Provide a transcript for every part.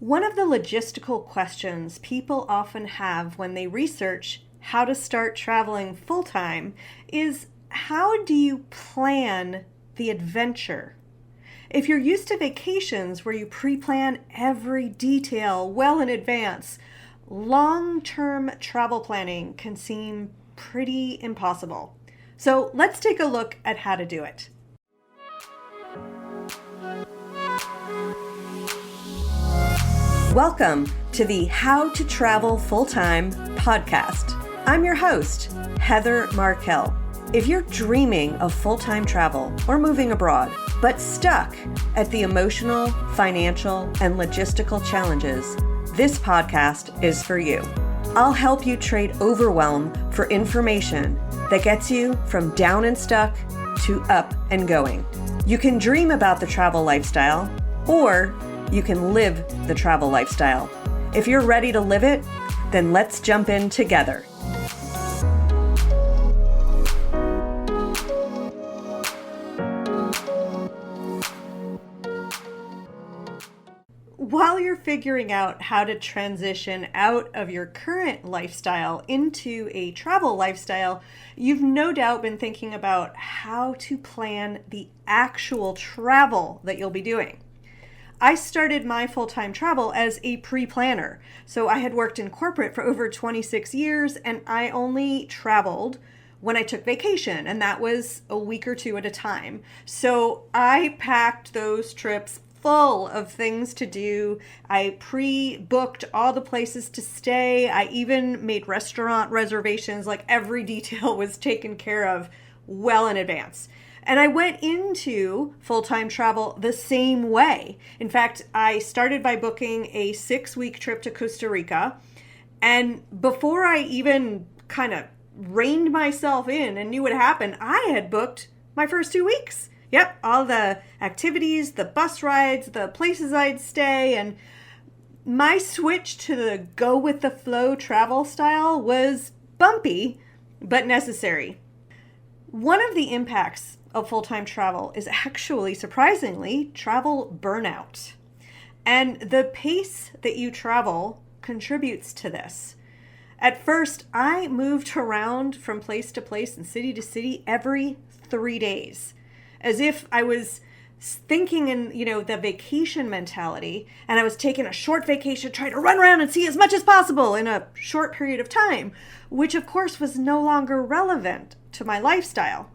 One of the logistical questions people often have when they research how to start traveling full-time is, how do you plan the adventure? If you're used to vacations where you pre-plan every detail well in advance, long-term travel planning can seem pretty impossible. So let's take a look at how to do it. Welcome to the How to Travel Full-Time podcast. I'm your host, Heather Markel. If you're dreaming of full-time travel or moving abroad, but stuck at the emotional, financial, and logistical challenges, this podcast is for you. I'll help you trade overwhelm for information that gets you from down and stuck to up and going. You can dream about the travel lifestyle, or you can live the travel lifestyle. If you're ready to live it, then let's jump in together. While you're figuring out how to transition out of your current lifestyle into a travel lifestyle, you've no doubt been thinking about how to plan the actual travel that you'll be doing. I started my full-time travel as a pre-planner. So I had worked in corporate for over 26 years, and I only traveled when I took vacation, and that was a week or two at a time. So I packed those trips full of things to do. I pre-booked all the places to stay. I even made restaurant reservations, like every detail was taken care of well in advance. And I went into full-time travel the same way. In fact, I started by booking a 6-week trip to Costa Rica. And before I even kind of reined myself in and knew what happened, I had booked my first 2 weeks. Yep, all the activities, the bus rides, the places I'd stay. And my switch to the go-with-the-flow travel style was bumpy, but necessary. One of the impacts of full-time travel is actually, surprisingly, travel burnout. And the pace that you travel contributes to this. At first, I moved around from place to place and city to city every 3 days, as if I was thinking in, the vacation mentality, and I was taking a short vacation, trying to run around and see as much as possible in a short period of time, which of course was no longer relevant to my lifestyle.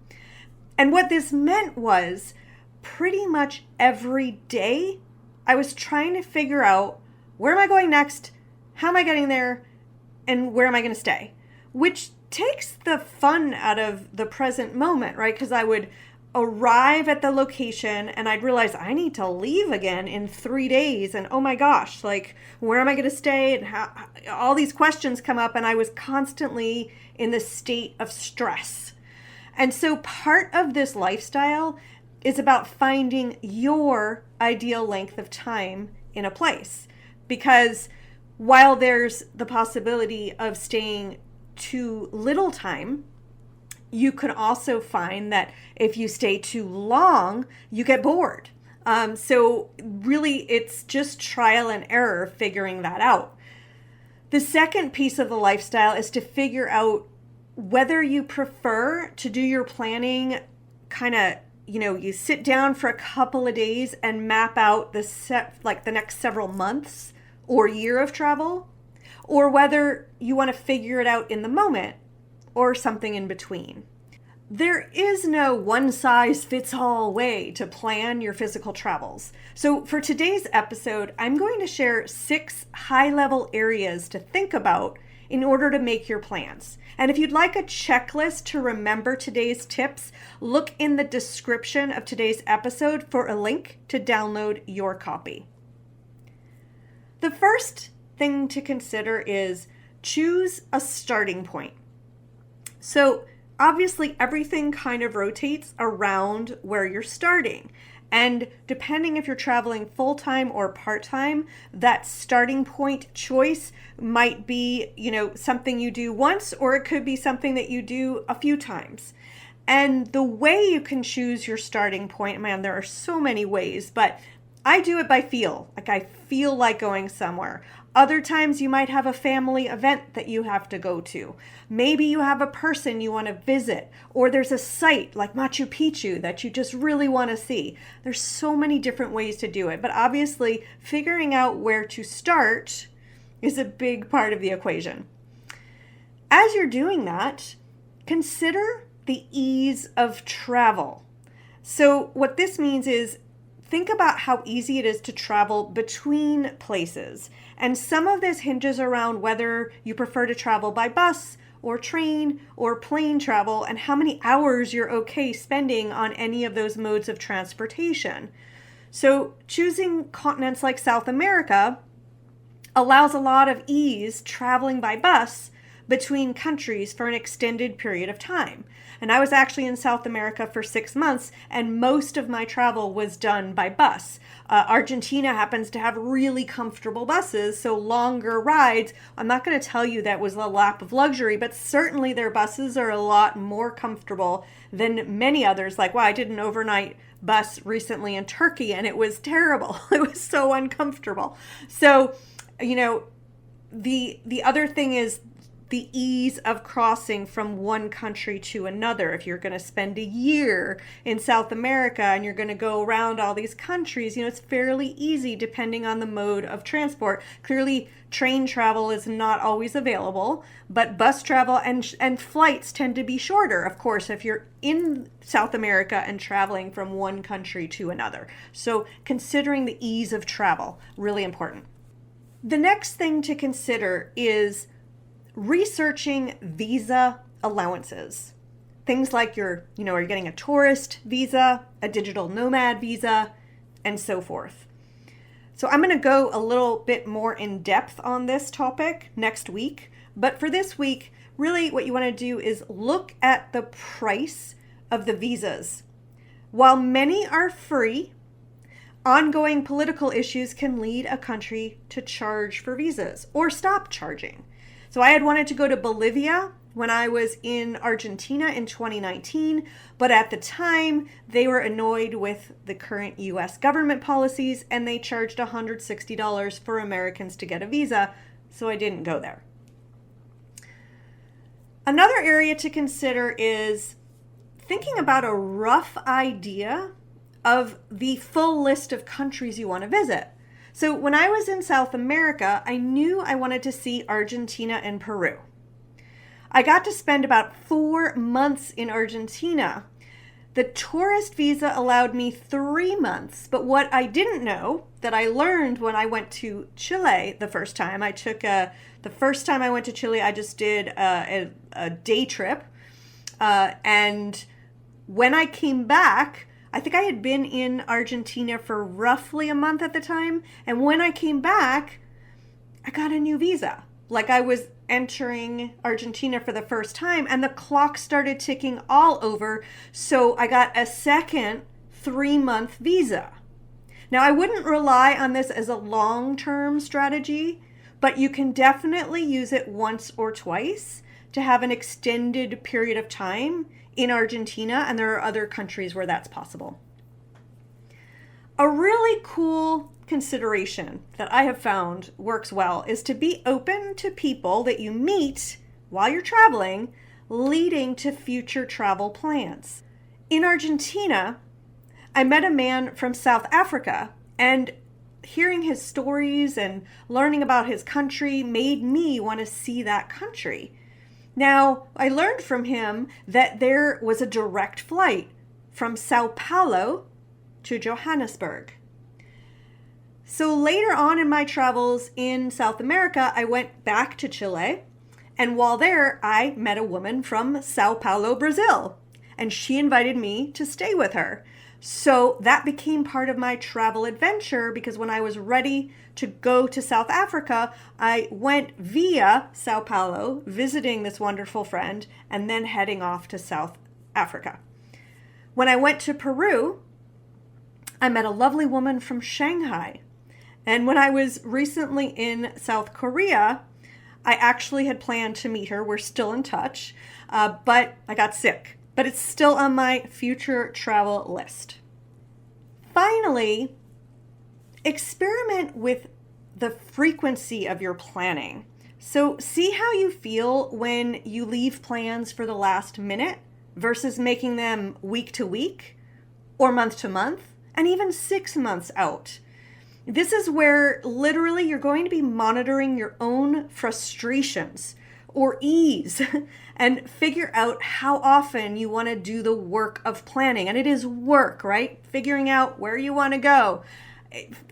And what this meant was, pretty much every day, I was trying to figure out, where am I going next? How am I getting there? And where am I going to stay? Which takes the fun out of the present moment, right? Because I would arrive at the location and I'd realize I need to leave again in 3 days. And oh my gosh, where am I going to stay? And how, all these questions come up, and I was constantly in this state of stress. And so part of this lifestyle is about finding your ideal length of time in a place. Because while there's the possibility of staying too little time, you can also find that if you stay too long, you get bored. So really, it's just trial and error figuring that out. The second piece of the lifestyle is to figure out whether you prefer to do your planning you sit down for a couple of days and map out the next several months or year of travel, or whether you want to figure it out in the moment or something in between. There is no one-size-fits-all way to plan your physical travels. So for today's episode, I'm going to share 6 high-level areas to think about in order to make your plans. And if you'd like a checklist to remember today's tips, look in the description of today's episode for a link to download your copy. The first thing to consider is choose a starting point. So obviously, everything kind of rotates around where you're starting. And depending if you're traveling full-time or part-time, that starting point choice might be, something you do once, or it could be something that you do a few times. And the way you can choose your starting point, man, there are so many ways, but I do it by feel. Like I feel like going somewhere. Other times you might have a family event that you have to go to. Maybe you have a person you want to visit, or there's a site like Machu Picchu that you just really want to see. There's so many different ways to do it, but obviously figuring out where to start is a big part of the equation. As you're doing that, consider the ease of travel. So what this means is think about how easy it is to travel between places. And some of this hinges around whether you prefer to travel by bus or train or plane travel and how many hours you're okay spending on any of those modes of transportation. So choosing continents like South America allows a lot of ease traveling by bus between countries for an extended period of time. And I was actually in South America for 6 months, and most of my travel was done by bus. Argentina happens to have really comfortable buses, so longer rides. I'm not going to tell you that was a lap of luxury, but certainly their buses are a lot more comfortable than many others. Like, wow, I did an overnight bus recently in Turkey, and it was terrible. It was so uncomfortable. So, the other thing is the ease of crossing from one country to another. If you're going to spend a year in South America and you're going to go around all these countries, it's fairly easy depending on the mode of transport. Clearly, train travel is not always available, but bus travel and flights tend to be shorter, of course, if you're in South America and traveling from one country to another. So considering the ease of travel, really important. The next thing to consider is researching visa allowances. Things like you're getting a tourist visa, a digital nomad visa, and so forth. So I'm going to go a little bit more in depth on this topic next week. But for this week, really what you want to do is look at the price of the visas. While many are free, ongoing political issues can lead a country to charge for visas or stop charging. So I had wanted to go to Bolivia when I was in Argentina in 2019, but at the time they were annoyed with the current US government policies and they charged $160 for Americans to get a visa, so I didn't go there. Another area to consider is thinking about a rough idea of the full list of countries you want to visit. So when I was in South America, I knew I wanted to see Argentina and Peru. I got to spend about 4 months in Argentina. The tourist visa allowed me 3 months, but what I didn't know that I learned when I went to Chile the first time, the first time I went to Chile, I just did a day trip. And when I came back, I think I had been in Argentina for roughly a month at the time. And when I came back, I got a new visa. Like I was entering Argentina for the first time and the clock started ticking all over. So I got a second 3-month visa. Now I wouldn't rely on this as a long-term strategy, but you can definitely use it once or twice to have an extended period of time in Argentina, and there are other countries where that's possible. A really cool consideration that I have found works well is to be open to people that you meet while you're traveling, leading to future travel plans. In Argentina, I met a man from South Africa, and hearing his stories and learning about his country made me want to see that country. Now, I learned from him that there was a direct flight from Sao Paulo to Johannesburg. So later on in my travels in South America, I went back to Chile, and while there, I met a woman from Sao Paulo, Brazil, and she invited me to stay with her. So that became part of my travel adventure because when I was ready to go to South Africa, I went via Sao Paulo, visiting this wonderful friend, and then heading off to South Africa. When I went to Peru, I met a lovely woman from Shanghai. And when I was recently in South Korea, I actually had planned to meet her. We're still in touch, but I got sick. But it's still on my future travel list. Finally, experiment with the frequency of your planning. So see how you feel when you leave plans for the last minute versus making them week to week or month to month and even 6 months out. This is where literally you're going to be monitoring your own frustrations or ease and figure out how often you want to do the work of planning. And it is work, right? Figuring out where you want to go.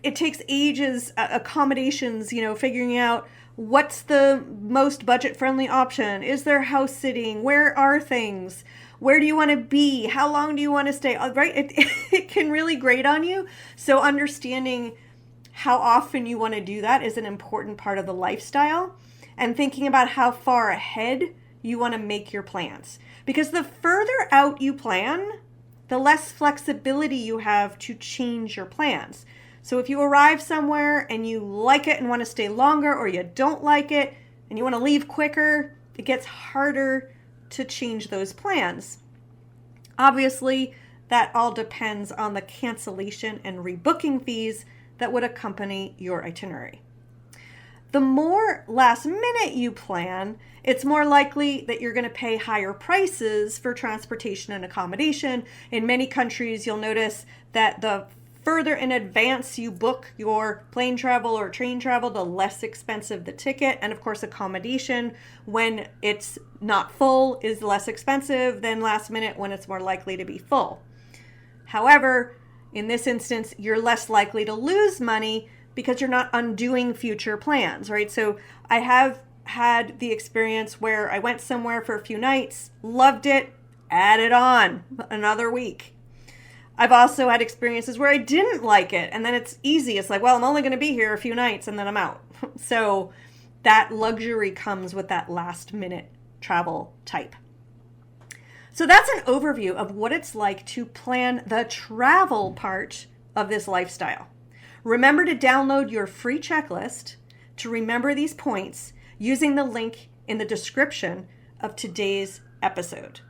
It takes ages, accommodations, figuring out what's the most budget-friendly option. Is there house sitting? Where are things? Where do you want to be? How long do you want to stay? Right? It can really grate on you. So understanding how often you want to do that is an important part of the lifestyle, and thinking about how far ahead you want to make your plans. Because the further out you plan, the less flexibility you have to change your plans. So if you arrive somewhere and you like it and want to stay longer, or you don't like it and you want to leave quicker, it gets harder to change those plans. Obviously, that all depends on the cancellation and rebooking fees that would accompany your itinerary. The more last minute you plan, it's more likely that you're going to pay higher prices for transportation and accommodation. In many countries, you'll notice that the further in advance you book your plane travel or train travel, the less expensive the ticket. And of course, accommodation, when it's not full, is less expensive than last minute when it's more likely to be full. However, in this instance, you're less likely to lose money because you're not undoing future plans, right? So I have had the experience where I went somewhere for a few nights, loved it, added on another week. I've also had experiences where I didn't like it, and then it's easy. It's like, well, I'm only going to be here a few nights and then I'm out. So that luxury comes with that last minute travel type. So that's an overview of what it's like to plan the travel part of this lifestyle. Remember to download your free checklist to remember these points using the link in the description of today's episode.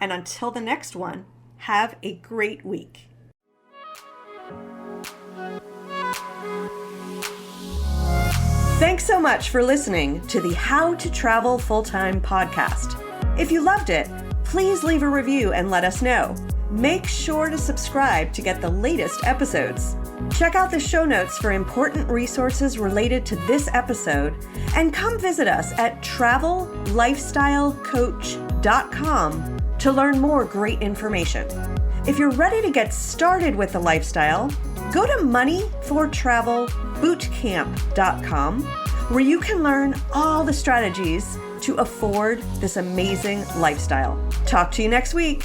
And until the next one, have a great week. Thanks so much for listening to the How to Travel Full-Time podcast. If you loved it, please leave a review and let us know. Make sure to subscribe to get the latest episodes. Check out the show notes for important resources related to this episode, and come visit us at travellifestylecoach.com to learn more great information. If you're ready to get started with the lifestyle, go to moneyfortravelbootcamp.com, where you can learn all the strategies to afford this amazing lifestyle. Talk to you next week.